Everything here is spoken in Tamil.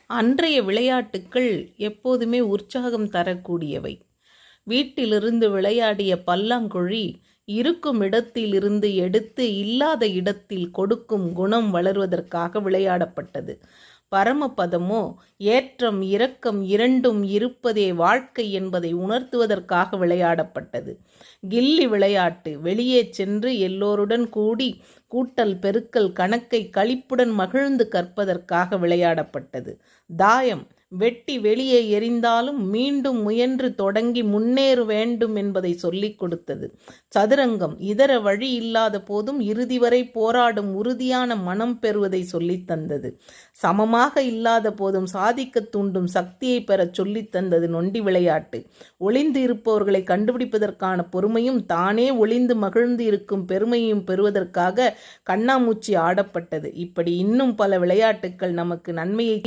அன்றைய விளையாட்டுக்கள் எப்போதுமே உற்சாகம் தரக்கூடியவை. வீட்டிலிருந்து விளையாடிய பல்லாங்குழி இருக்கும் இடத்திலிருந்து எடுத்து இல்லாத இடத்தில் கொடுக்கும் குணம் வளர்வதற்காக விளையாடப்பட்டது. பரமபதமோ ஏற்றம் இரக்கம் இரண்டும் இருப்பதே வாழ்க்கை என்பதை உணர்த்துவதற்காக விளையாடப்பட்டது. கில்லி விளையாட்டு வெளியே சென்று எல்லோருடன் கூடி கூட்டல் பெருக்கல் கணக்கை களிப்புடன் மகிழ்ந்து கற்பதற்காக விளையாடப்பட்டது. தாயம் வெட்டி வெளியே எறிந்தாலும் மீண்டும் முயன்று தொடங்கி முன்னேற வேண்டும் என்பதை சொல்லிக் கொடுத்தது. சதுரங்கம் இதர வழி இல்லாத போதும் இறுதி வரை போராடும் உறுதியான மனம் பெறுவதை சொல்லித் தந்தது. சமமாக இல்லாத போதும் சாதிக்க தூண்டும் சக்தியை பெற சொல்லித் தந்தது நொண்டி விளையாட்டு. ஒளிந்து இருப்பவர்களை கண்டுபிடிப்பதற்கான பொறுமையும் தானே ஒளிந்து மகிழ்ந்து இருக்கும் பெருமையும் பெறுவதற்காக கண்ணாமூச்சி ஆடப்பட்டது. இப்படி இன்னும் பல விளையாட்டுக்கள் நமக்கு நன்மையை